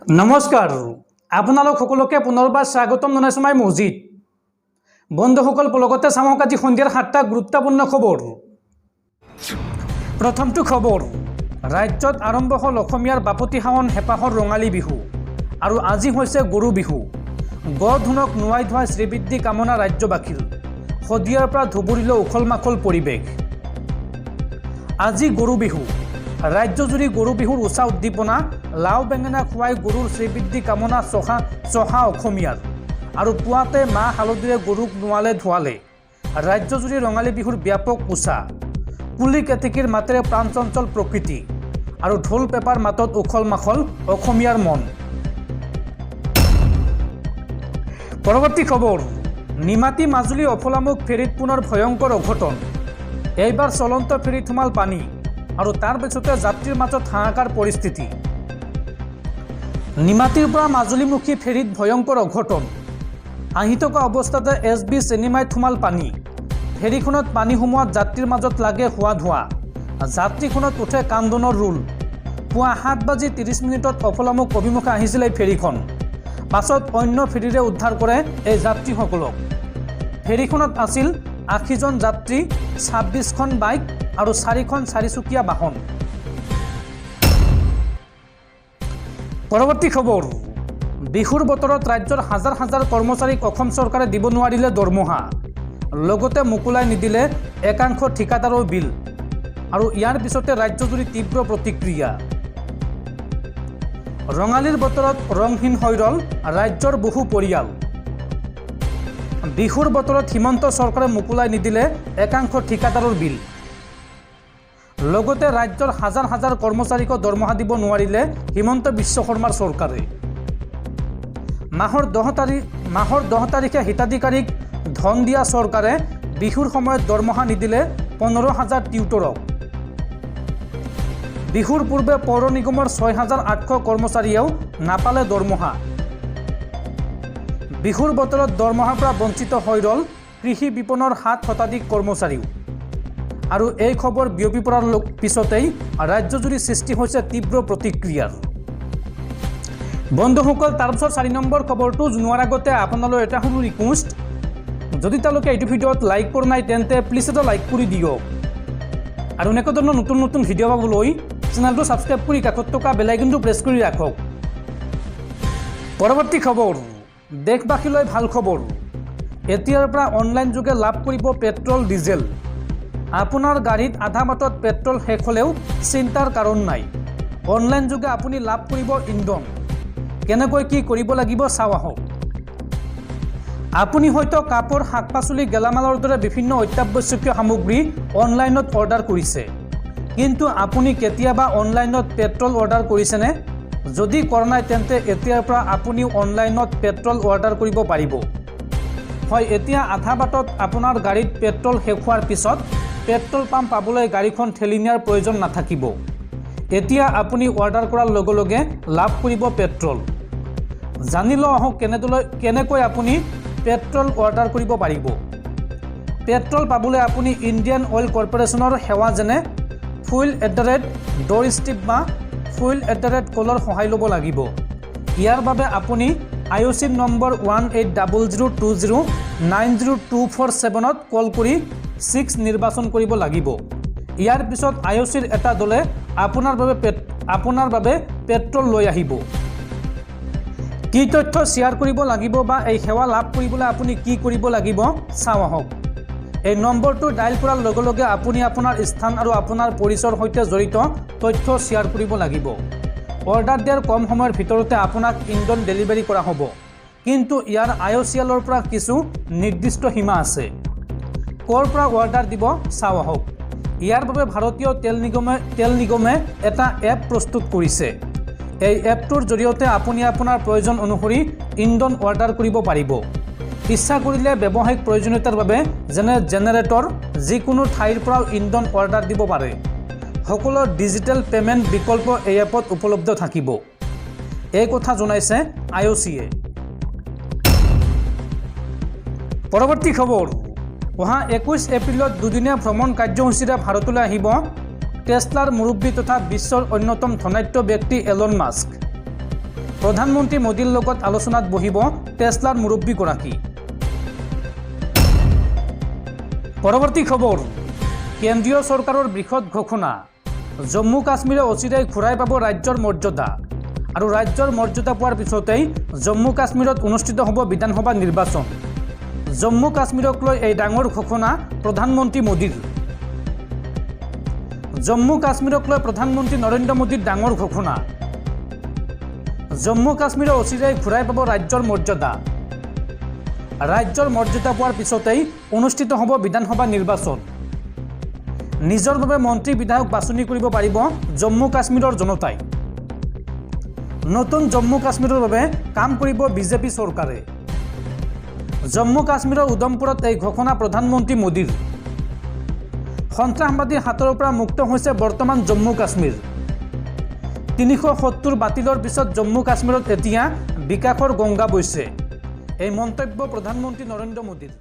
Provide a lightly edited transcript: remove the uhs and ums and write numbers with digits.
নমস্কাৰ আপোনালোক সকলোকে পুনৰবাৰ স্বাগতম জনাইছোঁ মই মজিদ বন্ধুসকল লগতে চাওক আজি সন্ধিয়াৰ 7টা গুৰুত্বপূৰ্ণ খবৰ। প্ৰথমটো খবৰ, ৰাজ্যত আৰম্ভ হ'ল অসমীয়াৰ বাপতি সাহন হেঁপাহৰ ৰঙালী বিহু আৰু আজি হৈছে গৰু বিহু। গধুনক নোৱাই ধোৱাই শ্ৰীবৃদ্ধি কামনা ৰাজ্যবাসীৰ, শদিয়াৰ পৰা ধুবুৰীলৈ উখল মাখল পৰিৱেশ। আজি গৰু বিহু, ৰাজ্যজুৰি গৰু বিহুৰ উচা উদ্দীপনা, লাও বেঙেনা খুৱাই গৰুৰ শ্ৰীবৃদ্ধি কামনা চহা অসমীয়াৰ আৰু পুৱাতে মাহ হালধিৰে গৰুক নোৱালে ধোৱালে। ৰাজ্যজুৰি ৰঙালী বিহুৰ ব্যাপক উচা, কুলি কেতেকীৰ মাতেৰে প্ৰাণচঞ্চল প্ৰকৃতি আৰু ঢোল পেপাৰ মাতত উখল মাখল অসমীয়াৰ মন। পৰৱৰ্তী খবৰ, নিমাতী মাজুলী অফলামুখ ফেৰীত পুনৰ ভয়ংকৰ অঘটন। এইবাৰ চলন্ত ফেৰীত সোমাল পানী আৰু তাৰ পিছতে যাত্ৰীৰ মাজত হাহাকাৰ পৰিস্থিতি। নিমাতীৰ পৰা মাজুলীমুখী ফেৰীত ভয়ংকৰ অঘটন। আহি থকা অৱস্থাতে SB চিনেমাইত সোমাল পানী। ফেৰীখনত পানী সোমোৱাত যাত্ৰীৰ মাজত লাগে হোৱা ধোৱা। যাত্ৰীখনত উঠে কান্দোনৰ ৰোল। পুৱা 7:30 অফলামুখ অভিমুখে আহিছিল এই ফেৰীখন। পাছত অন্য ফেৰীৰে উদ্ধাৰ কৰে এই যাত্ৰীসকলক। ফেৰীখনত আছিল 80জন যাত্ৰী, 26খন বাইক আৰু 4খন চাৰিচকীয়া বাহন। পৰৱৰ্তী খবৰ, বিহুৰ বতৰত ৰাজ্যৰ হাজাৰ হাজাৰ কৰ্মচাৰীক অসম চৰকাৰে দিব নোৱাৰিলে দৰমহা, লগতে মোকলাই নিদিলে একাংশ ঠিকাদাৰৰ বিল আৰু ইয়াৰ পিছতে ৰাজ্যজুৰি তীব্ৰ প্ৰতিক্ৰিয়া। ৰঙালীৰ বতৰত ৰংহীন হৈ ৰ'ল ৰাজ্যৰ বহু পৰিয়াল। বিহুৰ বতৰত হিমন্ত চৰকাৰে মোকলাই নিদিলে একাংশ ঠিকাদাৰৰ বিল, লগতে ৰাজ্যৰ হাজাৰ হাজাৰ কৰ্মচাৰীক দৰমহা দিব নোৱাৰিলে হিমন্ত বিশ্ব শৰ্মাৰ চৰকাৰে। মাহৰ 10 তাৰিখে হিতাধিকাৰীক ধন দিয়া চৰকাৰে বিহুৰ সময়ত দৰমহা নিদিলে 15,000 টিউটৰক। বিহুৰ পূৰ্বে পৌৰ নিগমৰ 6,800 কৰ্মচাৰীয়েও নাপালে দৰমহা। বিহুৰ বতৰত দৰমহাৰ পৰা বঞ্চিত হৈ ৰ'ল কৃষি বিপণৰ 7 শতাধিক কৰ্মচাৰীও। আৰু এই খবৰ বিয়পি পৰাৰ পিছতেই ৰাজ্যজুৰি সৃষ্টি হৈছে তীব্ৰ প্ৰতিক্ৰিয়াৰ। বন্ধুসকল, তাৰপিছত 4 নম্বৰ খবৰটো জনোৱাৰ আগতে আপোনালৈ এটা সৰু ৰিকুৱেষ্ট, যদি তেওঁলোকে এইটো ভিডিঅ'ত লাইক কৰা নাই তেন্তে প্লিজ এটা লাইক কৰি দিয়ক আৰু এনেকুৱা ধৰণৰ নতুন নতুন ভিডিঅ' পাবলৈ চেনেলটো ছাবস্ক্ৰাইব কৰি কাষত থকা বেল আইকনটো প্ৰেছ কৰি ৰাখক। পৰৱৰ্তী খবৰ, দেশবাসীলৈ ভাল খবৰ, এতিয়াৰ পৰা অনলাইন যোগে লাভ কৰিব পেট্ৰল ডিজেল। আপোনাৰ গাড়ীত আধা বাটত পেট্ৰল শেষ হ'লেও চিন্তাৰ কাৰণ নাই। অনলাইন যোগে আপুনি লাভ কৰিব ইন্ধন। কেনেকৈ কি কৰিব লাগিব চাওঁ আহক। আপুনি হয়তো কাপোৰ, শাক পাচলি, গেলামালৰ দৰে বিভিন্ন অত্যাৱশ্যকীয় সামগ্ৰী অনলাইনত অৰ্ডাৰ কৰিছে, কিন্তু আপুনি কেতিয়াবা অনলাইনত পেট্ৰল অৰ্ডাৰ কৰিছেনে? যদি কৰা নাই তেন্তে এতিয়াৰ পৰা আপুনি অনলাইনত পেট্ৰল অৰ্ডাৰ কৰিব পাৰিব। হয়, এতিয়া আধা বাটত আপোনাৰ গাড়ীত পেট্ৰল শেষ হোৱাৰ পিছত পেট্ৰল পাম্প পাবলৈ গাড়ীখন ঠেলি নিয়াৰ প্ৰয়োজন নাথাকিব। এতিয়া আপুনি অৰ্ডাৰ কৰাৰ লগে লগে লাভ কৰিব পেট্ৰল। জানি লওঁ আহক কেনেকৈ আপুনি পেট্ৰল অৰ্ডাৰ কৰিব পাৰিব। পেট্ৰল পাবলৈ আপুনি ইণ্ডিয়ান অইল কৰ্পোৰেশ্যনৰ সেৱা যেনে fuel@ড'ৰষ্টেপ বা fuel@কলৰ সহায় ল'ব লাগিব। ইয়াৰ বাবে আপুনি IOC নম্বৰ 180020902447 কল কৰি 6 নিৰ্বাচন কৰিব লাগিব। ইয়াৰ পিছত IOCৰ এটা দলে আপোনাৰ বাবে পেট্ৰল লৈ আহিব। কি তথ্য শ্বেয়াৰ কৰিব লাগিব বা এই সেৱা লাভ কৰিবলৈ আপুনি কি কৰিব লাগিব চাওঁ আহক। এই নম্বৰটো ডায়েল কৰাৰ লগে লগে আপুনি আপোনাৰ স্থান আৰু আপোনাৰ পৰিচয়ৰ সৈতে জড়িত তথ্য শ্বেয়াৰ কৰিব লাগিব। অৰ্ডাৰ দিয়াৰ কম সময়ৰ ভিতৰতে আপোনাক ইন্ধন ডেলিভাৰী কৰা হ'ব, কিন্তু ইয়াৰ IOCLৰ পৰা কিছু নিৰ্দিষ্ট সীমা আছে। ক'ৰ পৰা অৰ্ডাৰ দিব চাওঁ আহক। ইয়াৰ বাবে ভাৰতীয় তেল নিগমে এটা এপ প্ৰস্তুত কৰিছে। এই এপটোৰ জৰিয়তে আপুনি আপোনাৰ প্ৰয়োজন অনুসৰি ইন্ধন অৰ্ডাৰ কৰিব পাৰিব। ইচ্ছা কৰিলে ব্যৱসায়িক প্ৰয়োজনীয়তাৰ বাবে যেনে জেনেৰেটৰ, যিকোনো ঠাইৰ পৰাও ইন্ধন অৰ্ডাৰ দিব পাৰে। সকলো ডিজিটেল পে'মেণ্ট বিকল্প এই এপত উপলব্ধ থাকিব। এই কথা জনাইছে IOCয়ে। পৰৱৰ্তী খবৰ, অহা 21 এপ্ৰিলত দুদিনীয়া ভ্ৰমণ কাৰ্যসূচীৰে ভাৰতলৈ আহিব টেছলাৰ মুৰব্বী তথা বিশ্বৰ অন্যতম ধনাঢ্য ব্যক্তি এলন মাস্ক। প্ৰধানমন্ত্ৰী মোদীৰ লগত আলোচনাত বহিব টেছলাৰ মুৰব্বীগৰাকী। পৰৱৰ্তী খবৰ, কেন্দ্ৰীয় চৰকাৰৰ বৃহৎ ঘোষণা, জম্মু কাশ্মীৰে অচিৰেই ঘূৰাই পাব ৰাজ্যৰ মৰ্যাদা। আৰু ৰাজ্যৰ মৰ্যাদা পোৱাৰ পিছতেই জম্মু কাশ্মীৰত অনুষ্ঠিত হ'ব বিধানসভা নিৰ্বাচন। জম্মু কাশ্মীৰক লৈ এই ডাঙৰ ঘোষণা প্ৰধানমন্ত্ৰী মোদীৰ। জম্মু কাশ্মীৰক লৈ প্ৰধানমন্ত্ৰী নৰেন্দ্ৰ মোদীৰ ডাঙৰ ঘোষণা। জম্মু কাশ্মীৰে অচিৰেই ঘূৰাই পাব ৰাজ্যৰ মৰ্যাদা। ৰাজ্যৰ মৰ্যাদা পোৱাৰ পিছতেই অনুষ্ঠিত হ'ব বিধানসভা নিৰ্বাচন। নিজৰ বাবে মন্ত্ৰী বিধায়ক বাছনি কৰিব পাৰিব জম্মু কাশ্মীৰৰ জনতাই। নতুন জম্মু কাশ্মীৰৰ বাবে কাম কৰিব বিজেপি চৰকাৰে। জম্মু কাশ্মীৰৰ উধমপুৰত এই ঘোষণা প্ৰধানমন্ত্ৰী মোদীৰ। সন্ত্ৰাসবাদীৰ হাতৰ পৰা মুক্ত হৈছে বৰ্তমান জম্মু কাশ্মীৰ। 370 বাতিলৰ পিছত জম্মু কাশ্মীৰত এতিয়া বিকাশৰ গংগা বৈছে। এই মন্তব্য প্ৰধানমন্ত্ৰী নৰেন্দ্ৰ মোদীৰ।